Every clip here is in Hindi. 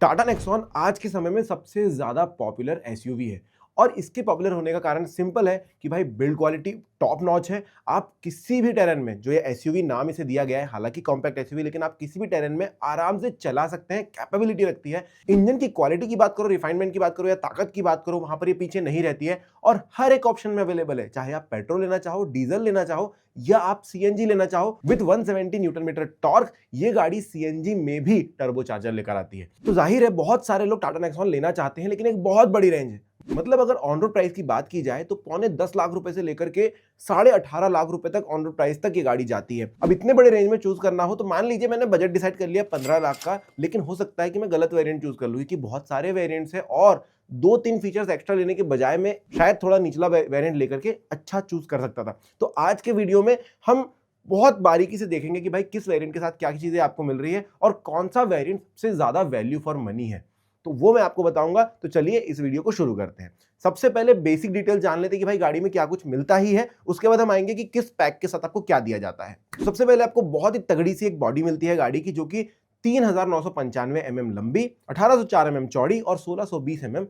टाटा नेक्सॉन आज के समय में सबसे ज्यादा पॉपुलर एसयूवी है और इसके पॉपुलर होने का कारण सिंपल है कि भाई बिल्ड क्वालिटी टॉप नॉच है। आप किसी भी टेरेन में, जो ये एसयूवी नाम इसे दिया गया है, हालांकि कॉम्पैक्ट एसयूवी, लेकिन आप किसी भी टेरेन में आराम से चला सकते हैं, कैपेबिलिटी रखती है। इंजन की क्वालिटी की बात करो, रिफाइनमेंट की बात करो या ताकत की बात करो, वहां पर ये पीछे नहीं रहती है और हर एक ऑप्शन में अवेलेबल है। चाहे आप पेट्रोल लेना चाहो, डीजल लेना चाहो या आप सीएनजी लेना चाहो, विद 170 न्यूटन मीटर टॉर्क ये गाड़ी सीएनजी में भी टर्बो चार्जर लेकर आती है। तो जाहिर है बहुत सारे लोग टाटा नेक्सॉन लेना चाहते हैं, लेकिन एक बहुत बड़ी रेंज है। मतलब अगर ऑन रोड प्राइस की बात की जाए तो पौने 10 लाख रुपए से लेकर के 18.5 लाख रुपए तक ऑन रोड प्राइस तक ये गाड़ी जाती है। अब इतने बड़े रेंज में चूज करना हो तो मान लीजिए मैंने बजट डिसाइड कर लिया 15 लाख का, लेकिन हो सकता है कि मैं गलत वेरिएंट चूज कर लूं, क्योंकि बहुत सारे वेरिएंट्स है और 2-3 फीचर्स एक्स्ट्रा लेने के बजाय में शायद थोड़ा निचला वेरिएंट लेकर के अच्छा चूज कर सकता था। तो आज के वीडियो में हम बहुत बारीकी से देखेंगे कि भाई किस वेरिएंट के साथ क्या चीजें आपको मिल रही है और कौन सा वेरिएंट सबसे ज्यादा वैल्यू फॉर मनी है, तो वो मैं आपको बताऊंगा। तो चलिए इस वीडियो को शुरू करते हैं। सबसे पहले बेसिक डिटेल जान लेते हैं कि भाई गाड़ी में क्या कुछ मिलता ही है, उसके बाद हम आएंगे कि किस पैक के साथ आपको क्या दिया जाता है। सबसे पहले आपको बहुत ही तगड़ी सी एक बॉडी मिलती है गाड़ी की, जो कि 3995 mm लंबी, 1804 mm चौड़ी और 1620 mm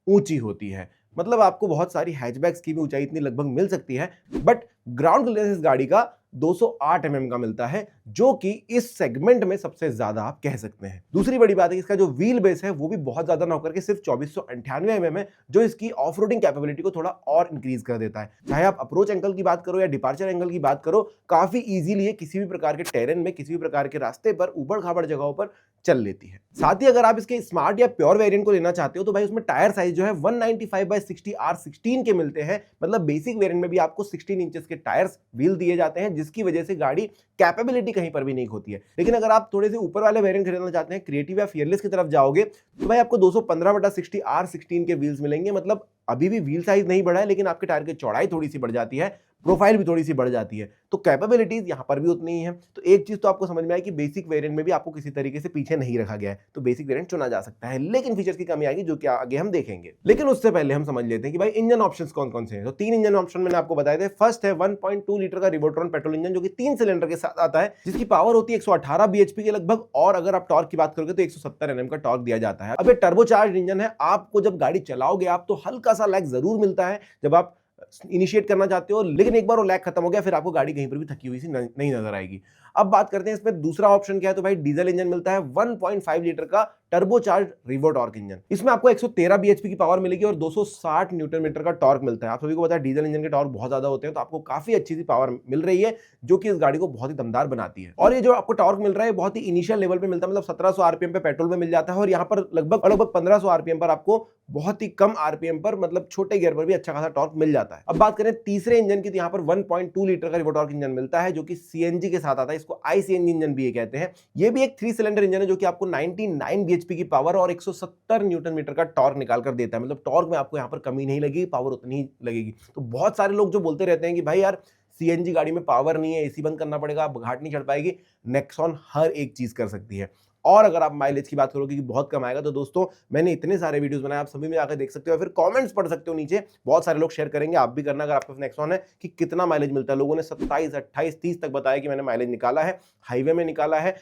ऊंची होती है। मतलब आपको बहुत सारी हैचबैक्स की भी ऊंचाई इतनी लगभग मिल सकती है, बट ग्राउंड क्लियरेंस इस गाड़ी का 208 mm का मिलता है, जो कि इस सेगमेंट में सबसे ज्यादा आप कह सकते हैं। दूसरी बड़ी बात है कि इसका जो व्हील बेस है वो भी बहुत ज्यादा ना होकर के सिर्फ 2498 mm है, जो इसकी ऑफ रोडिंग कैपेबिलिटी को थोड़ा और इंक्रीज कर देता है। चाहे आप अप्रोच एंगल की बात करो या डिपार्चर एंगल की बात करो, काफी इजीली किसी भी प्रकार के टेरेन में, किसी भी प्रकार के रास्ते पर, ऊबड़ खाबड़ जगहों पर चल लेती है। साथ ही अगर आप इसके स्मार्ट या प्योर वेरिएंट को लेना चाहते हो तो भाई उसमें टायर साइज जो है 195/60 R16 के मिलते हैं। मतलब बेसिक वेरिएंट में भी आपको 16 इंचेस के टायर्स व्हील दिए जाते हैं, जिसकी वजह से गाड़ी कैपेबिलिटी कहीं पर भी नहीं होती है। लेकिन अगर आप थोड़े से ऊपर वाले वेरिएंट खरीदना चाहते हैं, क्रिएटिव या फियरलेस की तरफ जाओगे, तो भाई आपको 215/60 R16 के व्हील्स मिलेंगे। मतलब अभी भी व्हील साइज नहीं बढ़ा है, लेकिन आपके टायर की चौड़ाई थोड़ी सी बढ़ जाती है, प्रोफाइल भी थोड़ी सी बढ़ जाती है, तो कैपेबिलिटीज यहां पर भी उतनी ही है। तो एक चीज तो आपको समझ में आए कि बेसिक वेरिएंट में भी आपको किसी तरीके से पीछे नहीं रखा गया है, तो बेसिक वेरिएंट चुना जा सकता है। लेकिन फीचर्स की कमी आएगी, जो कि आगे हम देखेंगे। लेकिन उससे पहले हम समझ लेते हैं कि भाई इंजन ऑप्शंस कौन कौन से हैं। तो 3 इंजन ऑप्शन मैंने आपको बताए थे। फर्स्ट है 1.2 लीटर का रिवोट्रॉन पेट्रोल इंजन, जो कि 3 सिलेंडर के साथ आता है, जिसकी पावर होती है 118 bhp के लगभग, और अगर आप टॉर्क की बात करोगे तो 170 Nm का टॉर्क दिया जाता है। अब ये टर्बोचार्ज इंजन है, आपको जब गाड़ी चलाओगे आप तो हल्का सा लैग जरूर मिलता है जब आप इनिशिएट करना चाहते हो, लेकिन एक बार वो लैग खत्म हो गया फिर आपको गाड़ी कहीं पर भी थकी हुई सी नहीं नजर आएगी। अब बात करते हैं इसमें दूसरा ऑप्शन क्या है। तो भाई डीजल इंजन मिलता है, 1.5 लीटर का टर्बोचार्ज रिवोटॉर्क इंजन। इसमें आपको 113 bhp की पावर मिलेगी और 260 न्यूटन मीटर का टॉर्क मिलता है। आप सभी को पता है डीजल इंजन के टॉर्क बहुत ज्यादा होते हैं, तो आपको काफी अच्छी सी पावर मिल रही है, जो कि इस गाड़ी को बहुत ही दमदार बनाती है। और ये जो आपको टॉर्क मिल रहा है बहुत ही इनिशियल लेवल पे मिलता है, मतलब 1700 आरपीएम पे पेट्रोल में मिल जाता है, और यहाँ पर लगभग 1500 आरपीएम पर आपको बहुत ही कम आरपीएम पर, मतलब छोटे गियर पर भी अच्छा खासा टॉर्क मिल जाता है। अब बात करें तीसरे इंजन की, तो यहाँ पर 1.2 लीटर का रिवोटॉर्क इंजन मिलता है, जो कि सीएनजी के साथ आता है। इसको आईसीएनजी इंजन भी ये कहते हैं। ये भी एक 3 सिलेंडर इंजन है, जो कि आपको 99 bhp की पावर और 170 न्यूटन मीटर का टॉर्क निकाल कर देता है। मतलब टॉर्क में आपको यहाँ पर कमी नहीं लगेगी, पावर उतनी ही लगेगी। तो बहुत सारे लोग जो बोलते रहते हैं कि भाई यार सीएनजी गाड़ी में पावर नहीं है, एसी बंद करना पड़ेगा, घाट नहीं चढ़ पाएगी, नेक्सॉन हर एक चीज कर सकती है। और अगर आप माइलेज की बात करोगे कि बहुत कम आएगा, तो दोस्तों मैंने इतने सारे वीडियोस बनाए, आप सभी में जाकर देख सकते हो, फिर कमेंट्स पढ़ सकते हो नीचे, बहुत सारे लोग शेयर करेंगे, आप भी करना अगर आपका नेक्सॉन है, कि कितना माइलेज मिलता है। लोगों ने 27, 28, 30 तक बताया कि मैंने माइलेज निकाला है, हाईवे में निकाला है,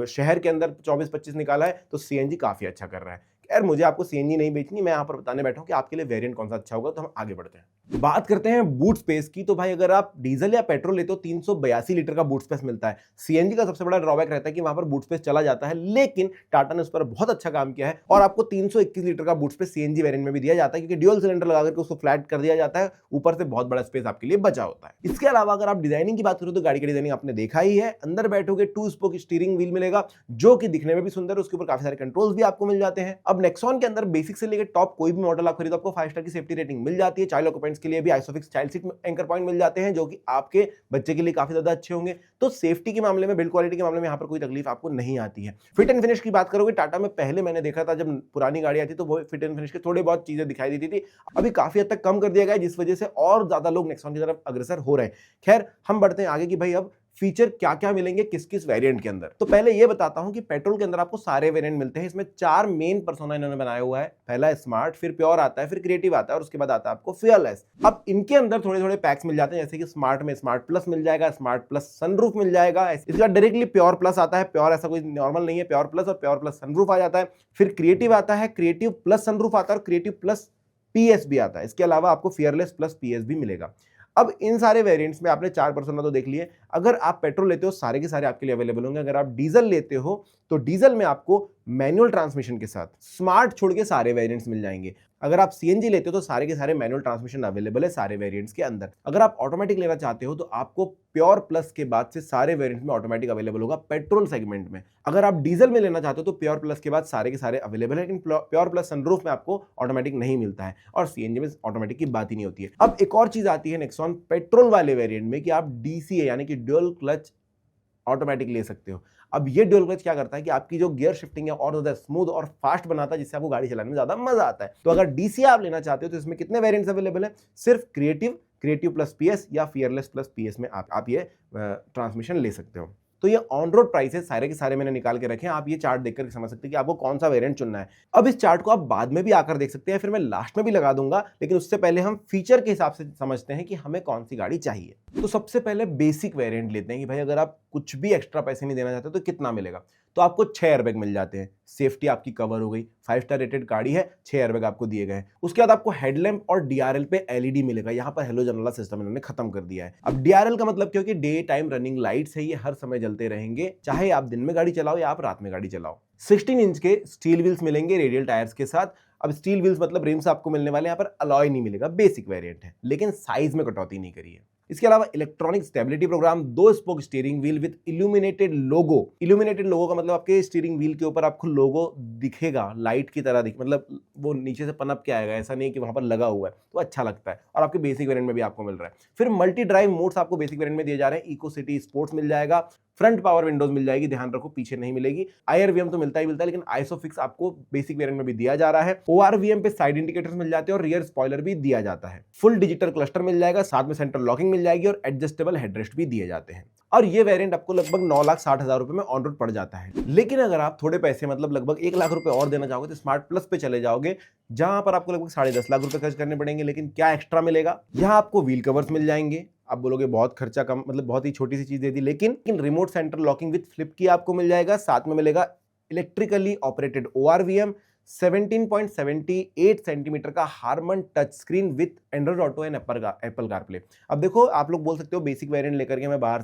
शहर के अंदर 24-25 निकाला है, तो सीएनजी काफी अच्छा कर रहा है। यार मुझे आपको सीएनजी नहीं बेचनी, मैं यहाँ पर बताने बैठा हूँ कि आपके लिए वेरिएंट कौन सा अच्छा होगा। तो हम आगे बढ़ते हैं, बात करते हैं बूट स्पेस की। तो भाई अगर आप डीजल या पेट्रोल लेते हो 382 लीटर का बूट स्पेस मिलता है। सीएनजी का सबसे बड़ा ड्रॉबैक रहता है कि वहां पर बूट स्पेस चला जाता है, लेकिन टाटा ने उस पर बहुत अच्छा काम किया है और आपको 321 लीटर का बूट स्पेस सीएनजी वेरिएंट में भी दिया जाता है, क्योंकि ड्यूल सिलेंडर लगा करके उसको फ्लैट कर दिया जाता है, ऊपर से बहुत बड़ा स्पेस आपके लिए बचा होता है। इसके अलावा अगर आप डिजाइनिंग की बात करो तो गाड़ी की डिजाइनिंग आपने देखा ही है। अंदर बैठोगे 2 स्पोक स्टीयरिंग व्हील मिलेगा, जो कि दिखने में भी सुंदर है, उसके ऊपर काफी सारे कंट्रोल्स भी आपको मिल जाते हैं। अब नेक्सॉन के अंदर बेसिक से लेकर टॉप कोई भी मॉडल आप खरीदो, आपको 5 स्टार की सेफ्टी रेटिंग मिल जाती है। चाइल्ड ऑक्यूपेंट्स के लिए भी ISOFIX child seat anchor point मिल जाते हैं, जो कि आपके बच्चे के लिए काफी ज्यादा अच्छे होंगे। तो सेफ्टी के मामले में, बिल्ड क्वालिटी के मामले में यहाँ पर कोई तकलीफ आपको नहीं आती है। फिट एंड फिनिश की बात करोगे, टाटा में पहले मैंने देखा था जब पुरानी गाड़ी आती तो वो फिट एंड फिनिश के थोड़े बहुत चीजें दिखाई देती थी, अभी काफी हद तक कम कर दिया गया है, जिस वजह से और ज्यादा लोग नेक्सॉन की तरफ अग्रसर हो रहे हैं। खैर हम बढ़ते हैं आगे कि भाई अब फीचर क्या क्या मिलेंगे किस किस वेरिएंट के अंदर। तो पहले ये बताता हूं कि पेट्रोल के अंदर आपको सारे वेरिएंट मिलते हैं। इसमें 4 मेन पर्सोना इन्होंने बनाया हुआ है। पहला स्मार्ट, फिर प्योर आता है, फिर क्रिएटिव आता है और उसके बाद आता है आपको फियरलेस। अब इनके अंदर थोड़े थोड़े पैक्स मिल जाते हैं, जैसे कि स्मार्ट में स्मार्ट प्लस मिल जाएगा, स्मार्ट प्लस सनरूफ मिल जाएगा। इसके बाद डायरेक्टली प्योर प्लस आता है। प्योर ऐसा कोई नॉर्मल नहीं है, प्योर प्लस और प्योर प्लस सनरूफ आ जाता है। फिर क्रिएटिव आता है, क्रिएटिव प्लस सनरूफ आता है और क्रिएटिव प्लस पीएस भी आता है। इसके अलावा आपको फियरलेस प्लस पीएस भी मिलेगा। अब इन सारे वेरिएंट्स में आपने 4 पर्सोना तो देख लिए। अगर आप पेट्रोल लेते हो सारे के सारे आपके लिए अवेलेबल होंगे। अगर आप डीजल लेते हो तो डीजल में आपको मैनुअल ट्रांसमिशन के साथ स्मार्ट छोड़ के सारे वेरिएंट्स मिल जाएंगे। अगर आप सीएनजी लेते हो तो सारे के सारे मैनुअल ट्रांसमिशन अवेलेबल है सारे वेरिएंट्स के अंदर। अगर आप ऑटोमेटिक लेना चाहते हो तो आपको प्योर प्लस के बाद से सारे वेरिएंट्स में ऑटोमेटिक अवेलेबल होगा पेट्रोल सेगमेंट में। अगर आप डीजल में लेना चाहते हो तो प्योर प्लस के बाद सारे के सारे अवेलेबल है, लेकिन प्योर प्लस सनरूफ में आपको ऑटोमेटिक नहीं मिलता है और सीएनजी में ऑटोमेटिक की बात ही नहीं होती है। अब एक और चीज आती है नेक्सॉन पेट्रोल वाले वेरिएंट में कि आप डीसीए यानी कि ड्यूल क्लच ऑटोमेटिक ले सकते हो। अब ये ड्यूल क्लच क्या करता है कि आपकी जो गियर शिफ्टिंग है और ज्यादा स्मूथ और फास्ट बनाता है, जिससे आपको गाड़ी चलाने में ज्यादा मजा आता है। तो अगर डीसी आप लेना चाहते हो तो इसमें कितने वेरिएंट्स अवेलेबल है? सिर्फ क्रिएटिव, क्रिएटिव प्लस पीएस या फियरलेस प्लस पीएस में आप ये ट्रांसमिशन ले सकते हो। तो ये ऑन रोड प्राइसेस सारे के सारे मैंने निकाल के रखे हैं। आप ये चार्ट देखकर समझ सकते हैं कि आपको कौन सा वेरिएंट चुनना है। अब इस चार्ट को आप बाद में भी आकर देख सकते हैं, फिर मैं लास्ट में भी लगा दूंगा, लेकिन उससे पहले हम फीचर के हिसाब से समझते हैं कि हमें कौन सी गाड़ी चाहिए। तो सबसे पहले बेसिक वेरिएंट लेते हैं कि भाई अगर आप कुछ भी एक्स्ट्रा पैसे नहीं देना चाहते तो कितना मिलेगा। तो आपको 6 एयरबैग मिल जाते हैं, सेफ्टी आपकी कवर हो गई, 5 स्टार रेटेड गाड़ी है, 6 एयरबैग आपको दिए गए हैं। उसके बाद आपको हेडलैम्प और डीआरएल पे एलईडी मिलेगा। यहाँ पर हेलोजन वाला सिस्टम इन्होंने खत्म कर दिया है। अब डीआरएल का मतलब क्योंकि डे टाइम रनिंग लाइट्स है, ये हर समय जलते रहेंगे, चाहे आप दिन में गाड़ी चलाओ या आप रात में गाड़ी चलाओ। 16 इंच के स्टील व्हील्स मिलेंगे रेडियल टायर्स के साथ। अब स्टील व्हील्स मतलब रिम्स आपको मिलने वाले, यहाँ पर अलॉय नहीं मिलेगा, बेसिक वेरिएंट है, लेकिन साइज में कटौती नहीं करी है। इसके अलावा electronic stability program, 2 spoke steering wheel with illuminated logo. Illuminated logo का मतलब आपके स्टीयरिंग व्हील के ऊपर आपको लोगो दिखेगा, लाइट की तरह मतलब वो नीचे से पनप के आएगा, ऐसा नहीं कि वहां पर लगा हुआ है, तो अच्छा लगता है और आपके बेसिक वेरिएंट में भी आपको मिल रहा है। फिर मल्टी ड्राइव मोड्स आपको बेसिक वेरिएंट में दिए जा रहे हैं। इको सिटी स्पोर्ट्स मिल जाएगा, फ्रंट पावर विंडोज मिल जाएगी, ध्यान रखो पीछे नहीं मिलेगी। आईआरवीएम तो मिलता ही मिलता है, लेकिन आइसोफिक्स आपको बेसिक वेरिएंट में भी दिया जा रहा है। ओआरवीएम पे साइड इंडिकेटर्स मिल जाते हैं और रियर स्पॉइलर भी दिया जाता है। फुल डिजिटल क्लस्टर मिल जाएगा, साथ में सेंट्रल लॉकिंग मिल जाएगी और एडजस्टेबल हेडरेस्ट भी दिए जाते हैं। और ये वेरिएंट आपको लगभग 9,60,000 रुपए में ऑन रोड पड़ जाता है। लेकिन अगर आप थोड़े पैसे मतलब लगभग 1 लाख रुपए और देना चाहोगे तो स्मार्ट प्लस पे चले जाओगे, जहां पर आपको लगभग 10.5 लाख रुपए खर्च करने पड़ेंगे। लेकिन क्या एक्स्ट्रा मिलेगा? यहाँ आपको व्हील कवर्स मिल जाएंगे। आप बोलोगे बहुत खर्चा कम, मतलब बहुत ही छोटी सी चीज दे दी, लेकिन remote centre locking with flip key आपको मिल जाएगा। साथ में मिलेगा इलेक्ट्रिकली ऑपरेटेड ओआरवीएम, 17.78 सेंटीमीटर का Harman touch screen with Android Auto and Apple CarPlay. अब देखो, आप लोग बोल सकते हो बेसिक वेरिएंट लेकर के मैं बाहर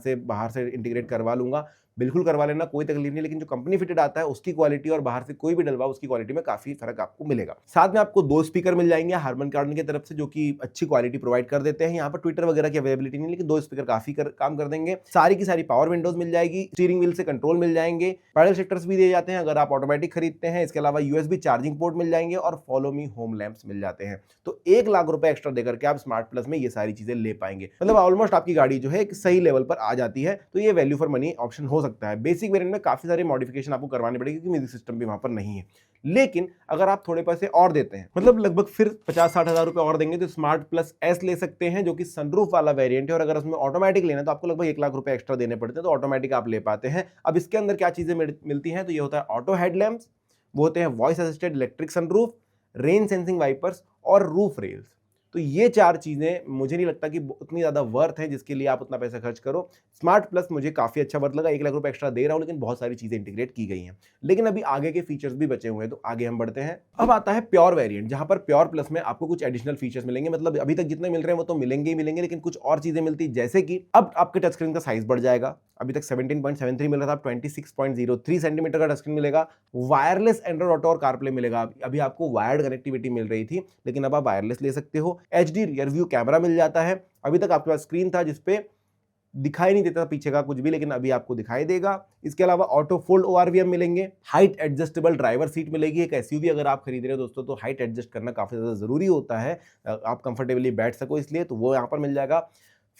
से इंटीग्रेट करवा लूंगा, बिल्कुल करवा लेना, कोई तकलीफ नहीं। लेकिन जो कंपनी फिटेड आता है उसकी क्वालिटी और बाहर से कोई भी डलवा उसकी क्वालिटी में काफी फर्क आपको मिलेगा। साथ में आपको 2 स्पीकर मिल जाएंगे हार्मन कार्डन की तरफ से, जो कि अच्छी क्वालिटी प्रोवाइड कर देते हैं। यहाँ पर ट्विटर वगैरह की अवेलेबिलिटी नहीं, लेकिन 2 स्पीकर काफी काम कर देंगे। सारी की सारी पावर विंडोज मिल जाएगी, स्टीयरिंग व्हील से कंट्रोल मिल जाएंगे, पैडल शिफ्टर्स भी दिए जाते हैं अगर आप ऑटोमेटिक खरीदते हैं। इसके अलावा यूएसबी चार्जिंग पोर्ट मिल जाएंगे और फॉलो मी होम लैंप्स मिल जाते हैं। तो 1 लाख रुपए एक्स्ट्रा देकर के आप स्मार्ट प्लस में ये सारी चीजें ले पाएंगे। मतलब ऑलमोस्ट आपकी गाड़ी जो है एक सही लेवल पर आ जाती है। तो ये वैल्यू फॉर मनी ऑप्शन हो सकता है। बेसिक वेरिएंट में काफी सारे मॉडिफिकेशन आपको करवाने पड़ेगी क्योंकि म्यूजिक सिस्टम भी वहां पर नहीं है। लेकिन अगर आप थोड़े पैसे और देते हैं, मतलब लगभग फिर 50-60,000 रुपए और देंगे, तो स्मार्ट प्लस एस ले सकते हैं, जो कि सनरूफ वाला वेरिएंट है। और अगर उसमें ऑटोमेटिक लेना है तो आपको लगभग 1 लाख रुपए एक्स्ट्रा देने पड़ते हैं, तो ऑटोमेटिक आप ले पाते हैं। अब इसके अंदर क्या चीजें मिलती हैं, तो ये होता है ऑटो हेडलैम्प्स, वो होते हैं voice assisted electric sunroof, rain sensing wipers और रूफ रेल्स। तो ये 4 चीजें मुझे नहीं लगता कि उतनी ज्यादा वर्थ है जिसके लिए आप उतना पैसा खर्च करो। स्मार्ट प्लस मुझे काफी अच्छा वर्थ लगा, 1 लाख रुपए एक्स्ट्रा दे रहा हूं, लेकिन बहुत सारी चीजें इंटीग्रेट की गई हैं। लेकिन अभी आगे के फीचर्स भी बचे हुए हैं, तो आगे हम बढ़ते हैं। अब आता है प्योर वेरिएंट, जहां पर प्योर प्लस में आपको कुछ एडिशनल फीचर्स मिलेंगे। मतलब अभी तक जितने मिल रहे हैं वो तो मिलेंगे ही मिलेंगे, लेकिन कुछ और चीजें मिलती, जैसे कि अब आपके टच स्क्रीन का साइज बढ़ जाएगा। अभी तक 17.73 मिल रहा था, अब 26.03 सेंटीमीटर का टच स्क्रीन मिलेगा। वायरलेस एंड्रॉइड ऑटो और कारप्ले मिलेगा। अभी आपको वायर्ड कनेक्टिविटी मिल रही थी, लेकिन अब आप वायरलेस ले सकते हो। एचडी रियर व्यू कैमरा मिल जाता है। अभी तक आपके पास स्क्रीन था जिसपे दिखाई नहीं देता पीछे का कुछ भी, लेकिन अभी आपको दिखाई देगा। इसके अलावा ऑटो फोल्ड ओआरवीएम मिलेंगे, हाइट एडजस्टेबल ड्राइवर सीट मिलेगी। एक एसयूवी अगर आप खरीद रहे हो दोस्तों, तो हाइट एडजस्ट करना काफी ज्यादा जरूरी होता है, आप कंफर्टेबली बैठ सको, इसलिए तो वो यहाँ पर मिल जाएगा।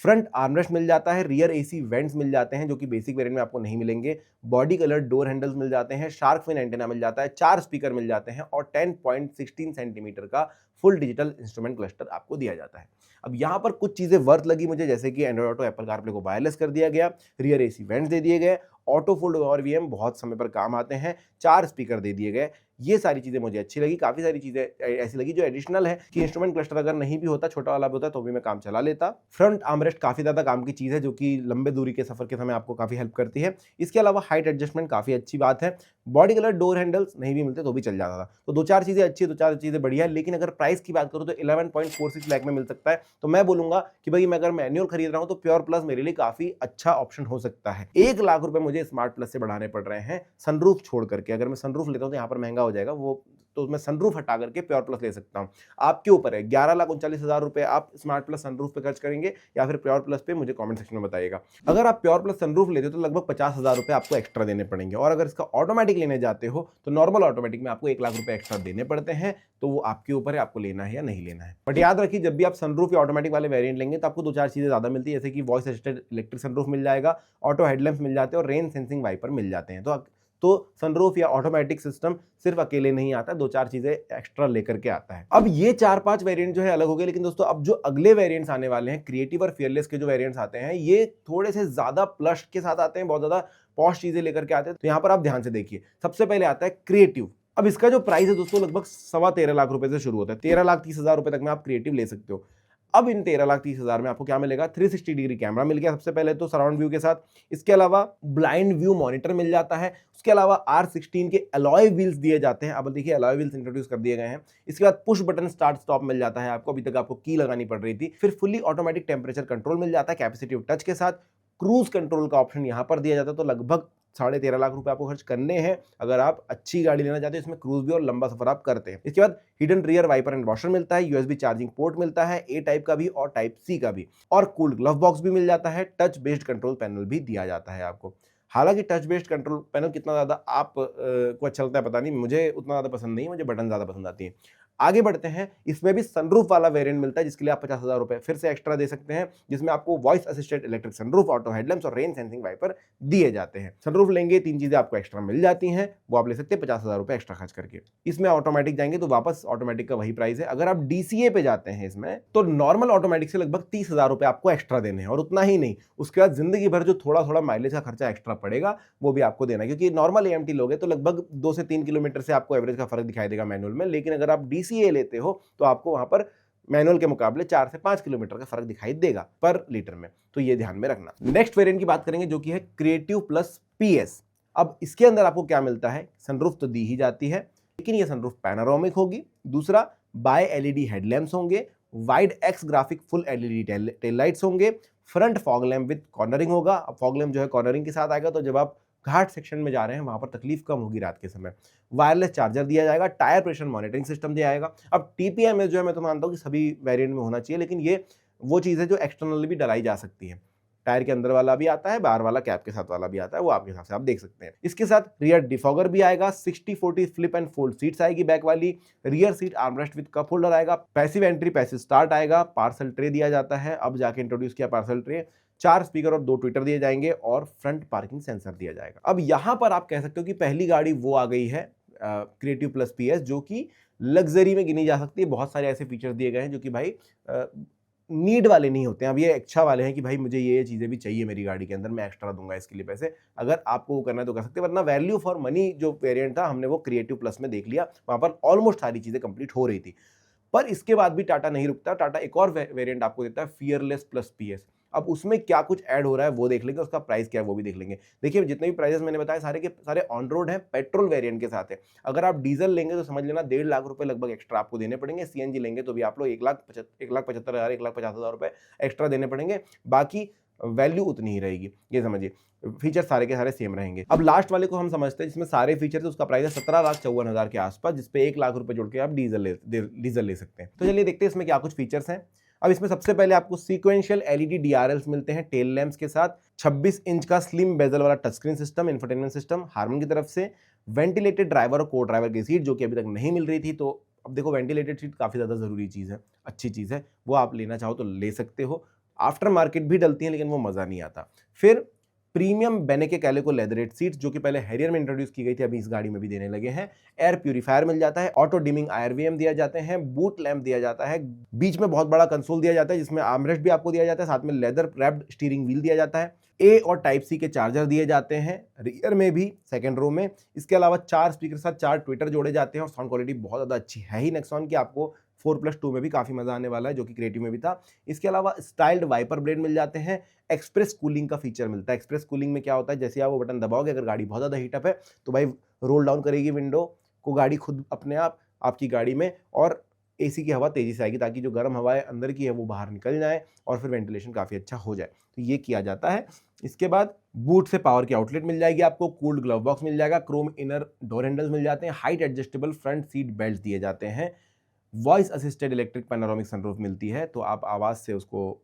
फ्रंट आर्मरेस्ट मिल जाता है, रियर एसी वेंट्स मिल जाते हैं जो कि बेसिक वेरिएंट में आपको नहीं मिलेंगे, बॉडी कलर डोर हैंडल्स मिल जाते हैं, शार्क फिन एंटेना मिल जाता है, 4 स्पीकर मिल जाते हैं और 10.16 सेंटीमीटर का फुल डिजिटल इंस्ट्रूमेंट क्लस्टर आपको दिया जाता है। अब यहाँ पर कुछ चीज़ें वर्थ लगी मुझे, जैसे कि एंड्रॉइड ऑटो, एप्पल कारप्ले को वायरलेस कर दिया गया, रियर एसी वेंट्स दे दिए गए, ऑटो फोल्ड और वीएम बहुत समय पर काम आते हैं, 4 स्पीकर दे दिए गए। ये सारी चीज़ें मुझे अच्छी लगी। काफ़ी सारी चीज़ें ऐसी लगी जो एडिशनल है कि इंस्ट्रूमेंट क्लस्टर अगर नहीं भी होता, छोटा वाला भी होता, तो भी मैं काम चला लेता। फ्रंट आर्मरेस्ट काफ़ी ज़्यादा काम की चीज़ है जो कि लंबे दूरी के सफ़र के समय आपको काफ़ी हेल्प करती है। इसके अलावा हाइट एडजस्टमेंट काफ़ी अच्छी बात है। बॉडी कलर डोर हैंडल्स नहीं भी मिलते तो भी चल जाता था। तो 2-4 चीज़ें अच्छी है, 2-4 चीज़ें बढ़िया है, लेकिन अगर प्राइस की बात करूँ तो 11.46 लाख में मिल सकता है। तो मैं बोलूँगा कि भई मैं अगर मैनुअल खरीद रहा हूँ तो प्योर प्लस मेरे लिए काफ़ी अच्छा ऑप्शन हो सकता है। 1 लाख रुपए मुझे स्मार्ट प्लस से बढ़ाने पड़ रहे हैं सनरूफ छोड़ करके। अगर मैं सनरूफ लेता हूँ तो यहाँ पर महँगा हो जाएगा, वो तो मैं सनरूफ हटा करके प्योर प्लस ले सकता हूँ। आपके ऊपर है, 11,39,000 रुपए आप स्मार्ट प्लस सनरूफ पे खर्च करेंगे या फिर प्योर प्लस पे, मुझे कमेंट सेक्शन में बताइएगा। अगर आप प्योर प्लस सनरूफ लेते हो तो लगभग 50,000 रुपए आपको एक्स्ट्रा देने पड़ेंगे, और अगर इसका ऑटोमेटिक लेने जाते हो तो नॉर्मल ऑटोमेटिक में आपको 1 लाख रुपए एक्स्ट्रा देने पड़ते हैं। तो वो आपके ऊपर है, आपको लेना है या नहीं लेना है। बट याद रखिए, जब भी आप सनरूफ या ऑटोमेटिक वाले वेरिएंट लेंगे तो आपको 2-4 चीजें ज्यादा मिलती है, जैसे कि वॉइस असिस्टेड इलेक्ट्रिक सनरूफ मिल जाएगा, ऑटो हेडलैम्प्स मिल जाते हैं और रेन सेंसिंग वाइपर मिल जाते हैं। तो सनरूफ या ऑटोमेटिक सिस्टम सिर्फ अकेले नहीं आता, 2-4 चीजें एक्स्ट्रा लेकर के आता है। अब ये 4-5 वेरिएंट जो है अलग हो गए, लेकिन दोस्तों अब जो अगले वेरिएंट्स आने वाले हैं, क्रिएटिव और फियरलेस के जो वेरिएंट्स आते हैं, ये थोड़े से ज्यादा प्लस के साथ आते हैं, बहुत ज्यादा पॉश चीजें लेकर के आते हैं। तो यहाँ पर आप ध्यान से देखिए, सबसे पहले आता है क्रिएटिव। अब इसका जो प्राइस है दोस्तों लगभग 13.25 लाख रुपए से शुरू होता है, 13,30,000 रुपए तक में आप क्रिएटिव ले सकते हो। अब इन 13,30,000 में आपको क्या मिलेगा, 360 डिग्री कैमरा मिल गया सबसे पहले तो सराउंड व्यू के साथ। इसके अलावा ब्लाइंड व्यू मॉनिटर मिल जाता है। उसके अलावा R16 के अलॉय व्हील्स दिए जाते हैं। अब देखिए अलॉय व्हील्स इंट्रोड्यूस कर दिए गए हैं। इसके बाद पुश बटन स्टार्ट स्टॉप मिल जाता है आपको, अभी तक आपको की लगानी पड़ रही थी। फिर फुली ऑटोमेटिक टेम्परेचर कंट्रोल मिल जाता है कैपेसिटिव टच के साथ। क्रूज कंट्रोल का ऑप्शन यहाँ पर दिया जाता है। तो लगभग 13.5 लाख रुपए आपको खर्च करने हैं अगर आप अच्छी गाड़ी लेना चाहते हो, इसमें क्रूज भी और लंबा सफर आप करते हैं। इसके बाद hidden rear wiper and washer मिलता है, यूएसबी चार्जिंग पोर्ट मिलता है, ए टाइप का भी और टाइप सी का भी, और कूल्ड ग्लव बॉक्स भी मिल जाता है। टच बेस्ड कंट्रोल पैनल भी दिया जाता है आपको। हालांकि टच बेस्ड कंट्रोल पैनल कितना ज्यादा आप को अच्छा लगता है पता नहीं, मुझे उतना ज्यादा पसंद नहीं, मुझे बटन ज्यादा पसंद आती है। आगे बढ़ते हैं, इसमें भी सनरूफ वाला वेरिएंट मिलता है जिसके लिए आप 50,000 रुपए फिर से एक्स्ट्रा दे सकते हैं, जिसमें आपको voice assisted electric sunroof, auto headlamps और रेन सेंसिंग वाइपर दिए जाते हैं। सनरूफ लेंगे 3 चीजें आपको एक्स्ट्रा मिल जाती हैं, वो आप ले सकते हैं 50,000 रुपए एक्स्ट्रा खर्च करके। इसमें ऑटोमेटिक जाएंगे तो वापस ऑटोमेटिक का वही प्राइस है। अगर आप डीसीए पे जाते हैं इसमें, तो नॉर्मल ऑटोमेटिक से लगभग 30,000 रुपए आपको एक्स्ट्रा देने हैं, और उतना ही नहीं, उसके बाद जिंदगी भर जो थोड़ा थोड़ा माइलेज का खर्चा एक्स्ट्रा पड़ेगा वो भी आपको देना है, क्योंकि नॉर्मल एएमटी लोगे तो लगभग 2 से 3 किलोमीटर से आपको एवरेज का फर्क दिखाई देगा मैनुअल में, लेकिन अगर आप डीसीए लेते हो तो आपको वहां पर मैनुअल के मुकाबले 4 से 5 किलोमीटर का फर्क दिखाई देगा पर लीटर में। तो ये ध्यान में रखना। नेक्स्ट वेरिएंट की बात करेंगे जो कि है क्रिएटिव प्लस पीएस। अब इसके अंदर आपको क्या मिलता है, सनरूफ तो दी ही जाती है, लेकिन ये सनरूफ पैनोरामिक होगी। दूसरा, बाय एलईडी हेडलैम्प्स होंगे, wide X graphic full LED tail lights होंगे, front fog lamp with cornering होगा। अब फॉग लैम्प जो है कॉर्नरिंग के साथ आएगा, तो जब आप घाट सेक्शन में जा रहे हैं वहां पर तकलीफ कम होगी रात के समय। वायरलेस चार्जर दिया जाएगा, टायर प्रेशर मॉनिटरिंग सिस्टम दिया जाएगा। अब टीपीएमएस जो है मैं तो मानता हूँ कि सभी वेरिएंट में होना चाहिए, लेकिन ये वो चीज़ है जो एक्सटर्नली भी डलाई जा सकती है। टायर के अंदर वाला भी आता है, बाहर वाला कैप के साथ वाला भी आता है, वो आपके हिसाब से आप देख सकते हैं। इसके साथ रियर डिफॉगर भी आएगा, 60/40 फ्लिप एंड फोल्ड सीट्स आएगी बैक वाली, rear seat armrest with cup holder आएगा, पैसिव एंट्री पैसिव स्टार्ट आएगा, पार्सल ट्रे दिया जाता है, अब जाके इंट्रोड्यूस किया पार्सल ट्रे, 4 स्पीकर और 2 ट्विटर दिए जाएंगे और फ्रंट पार्किंग सेंसर दिया जाएगा। अब यहां पर आप कह सकते हो कि पहली गाड़ी वो आ गई है क्रिएटिव प्लस पीएस, जो कि लग्जरी में गिनी जा सकती है। बहुत सारे ऐसे फीचर्स दिए गए हैं जो कि भाई नीड वाले नहीं होते हैं। अब ये इच्छा वाले हैं कि भाई मुझे ये चीजें भी चाहिए मेरी गाड़ी के अंदर, मैं एक्स्ट्रा दूंगा इसके लिए पैसे। अगर आपको वो करना है तो कर सकते हैं, वरना वैल्यू फॉर मनी जो वेरिएंट था हमने वो क्रिएटिव प्लस में देख लिया, वहां पर ऑलमोस्ट सारी चीजें कंप्लीट हो रही थी। पर इसके बाद भी टाटा नहीं रुकता, टाटा एक और वेरिएंट आपको देता है, फियरलेस प्लस पीएस। अब उसमें क्या कुछ ऐड हो रहा है वो देख लेंगे, उसका प्राइस क्या है वो भी देख लेंगे। देखिए जितने भी प्राइसेस मैंने बताए सारे के सारे ऑन रोड हैं, पेट्रोल वेरिएंट के साथ है। अगर आप डीजल लेंगे तो समझ लेना 1.5 लाख रुपए लगभग एक्स्ट्रा आपको देने पड़ेंगे। सीएनजी लेंगे तो भी आप लोग 1,75,000 1,50,000 रुपए एक्स्ट्रा देने पड़ेंगे। बाकी वैल्यू उतनी ही रहेगी, ये समझिए। फीचर सारे के सारे सेम रहेंगे। अब लास्ट वाले को हम समझते हैं जिसमें सारे फीचर, उसका प्राइस है 17,54,000 के आसपास, जिसपे 1 लाख रुपए जोड़ के आप डीजल ले सकते हैं। तो चलिए देखते हैं इसमें क्या कुछ फीचर्स हैं। अब इसमें सबसे पहले आपको सीक्वेंशियल एलईडी डीआरएल्स मिलते हैं टेल लैंप्स के साथ, 26 इंच का स्लिम बेजल वाला touch screen system, infotainment system Harman की तरफ से, वेंटिलेटेड ड्राइवर और को ड्राइवर की सीट जो कि अभी तक नहीं मिल रही थी। तो अब देखो वेंटिलेटेड सीट काफी ज्यादा जरूरी चीज है, अच्छी चीज है, वो आप लेना चाहो तो ले सकते हो। आफ्टर मार्केट भी डलती हैं लेकिन वो मज़ा नहीं आता। फिर प्रीमियम बेनेके कैलिको लेदरेट सीट्स जो कि पहले हैरियर में इंट्रोड्यूस की गई थी, अभी इस गाड़ी में भी देने लगे हैं। एयर प्यूरीफायर मिल जाता है, ऑटो डिमिंग आईआरवीएम दिया जाते हैं, बूट लैंप दिया जाता है, बीच में बहुत बड़ा कंसोल दिया जाता है जिसमें आर्मरेस्ट भी आपको दिया जाता है, साथ में लेदर रैप्ड स्टीयरिंग व्हील दिया जाता है, ए और टाइप सी के चार्जर दिए जाते हैं रियर में भी, सेकंड रो में। इसके अलावा 4 स्पीकर के साथ 4 ट्विटर जोड़े जाते हैं और साउंड क्वालिटी बहुत ज़्यादा अच्छी है ही नेक्सॉन की, आपको 4+2 में भी काफ़ी मज़ा आने वाला है जो कि क्रिएटिव में भी था। इसके अलावा स्टाइल्ड वाइपर ब्लेड मिल जाते हैं, एक्सप्रेस कूलिंग का फीचर मिलता है। एक्सप्रेस कूलिंग में क्या होता है, जैसे आप वो बटन दबाओगे, अगर गाड़ी बहुत ज़्यादा हीटअप है तो भाई रोल डाउन करेगी विंडो को गाड़ी खुद अपने आप आपकी गाड़ी में, और एसी की हवा तेज़ी से आएगी ताकि जो गर्म हवा है अंदर की है वो बाहर निकल जाए और फिर वेंटिलेशन काफ़ी अच्छा हो जाए। तो ये किया जाता है। इसके बाद बूट से पावर की आउटलेट मिल जाएगी आपको, कूल्ड ग्लव बॉक्स मिल जाएगा, क्रोम इनर डोर हैंडल्स मिल जाते हैं, height adjustable front seat belt दिए जाते हैं, voice assisted electric panoramic sunroof मिलती है तो आप आवाज़ से उसको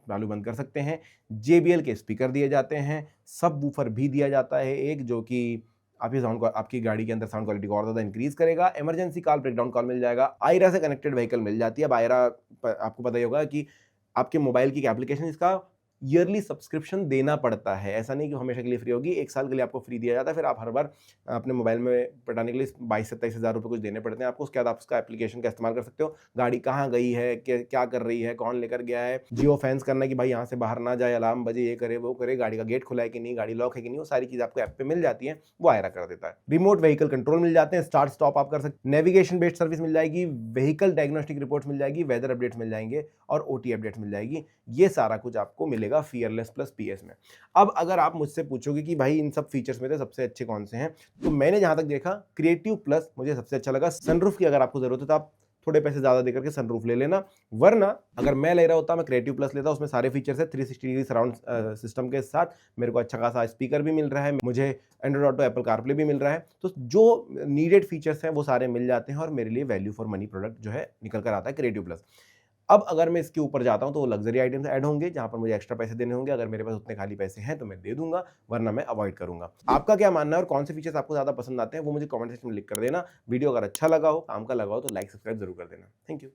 चालू बंद कर सकते हैं, JBL के स्पीकर दिए जाते हैं, सबवूफर भी दिया जाता है एक, जो कि आपकी साउंड आपकी गाड़ी के अंदर साउंड क्वालिटी को और ज़्यादा इंक्रीज करेगा। इमरजेंसी कॉल, ब्रेकडाउन कॉल मिल जाएगा। आयरा से कनेक्टेड व्हीकल मिल जाती है। अब आयरा आपको पता ही होगा कि आपके मोबाइल की एप्लीकेशन, इसका ईयरली सब्सक्रिप्शन देना पड़ता है, ऐसा नहीं कि हमेशा के लिए फ्री होगी। 1 साल के लिए आपको फ्री दिया जाता है, फिर आप हर बार अपने मोबाइल में पटाने के लिए 22 से 23 हज़ार रुपये कुछ देने पड़ते हैं आपको। उसके बाद आप उसका एप्लीकेशन का इस्तेमाल कर सकते हो, गाड़ी कहाँ गई है, क्या कर रही है, कौन लेकर गया है, जियो फैंस करना कि भाई यहाँ से बाहर ना जाए, अलार्म बजे, ये करे वो करे, गाड़ी का गेट खुला है कि नहीं, गाड़ी लॉक है कि नहीं, वो सारी चीज़ आपको ऐप पे मिल जाती है, वो आयरा कर देता है। रिमोट व्हीकल कंट्रोल मिल जाते हैं, स्टार्ट स्टॉप आप कर सकते, नेविगेशन बेस्ड सर्विस मिल जाएगी, व्हीकल डायग्नोस्टिक रिपोर्ट्स मिल जाएगी, वेदर अपडेट्स मिल जाएंगे और OT अपडेट्स मिल जाएगी। ये सारा कुछ आपको मिलेगा फियरलेस प्लस PS में। अब अगर आप मुझसे पूछोगे कि भाई इन सब फीचर्स में से सबसे अच्छे कौन से हैं, तो मैंने जहां तक देखा क्रिएटिव प्लस मुझे सबसे अच्छा लगा। सनरूफ की अगर आपको जरूरत है तो आप थोड़े पैसे ज्यादा देकर के सनरूफ ले लेना, वरना अगर मैं ले रहा होता मैं क्रिएटिव प्लस लेता, उसमें सारे फीचर्स है, 360 डिग्री सराउंड सिस्टम के साथ, मेरे को अच्छा खासा स्पीकर भी मिल रहा है, मुझे एंड्रॉइड ऑटो, एप्पल कारप्ले भी मिल रहा है, तो जो नीडेड फीचर्स हैं वो सारे मिल जाते हैं और मेरे लिए वैल्यू फॉर मनी प्रोडक्ट जो है निकल कर आता है क्रिएटिव प्लस। अब अगर मैं इसके ऊपर जाता हूं तो वो लग्जरी आइटम्स ऐड होंगे जहां पर मुझे एक्स्ट्रा पैसे देने होंगे। अगर मेरे पास उतने खाली पैसे हैं तो मैं दे दूंगा, वरना मैं अवॉइड करूंगा। आपका क्या मानना है और कौन से फीचर्स आपको ज्यादा पसंद आते हैं वो मुझे कमेंट सेक्शन में लिख कर देना। वीडियो अगर अच्छा लगा हो, काम का लगा हो, तो लाइक सब्सक्राइब जरूर कर देना। Thank you.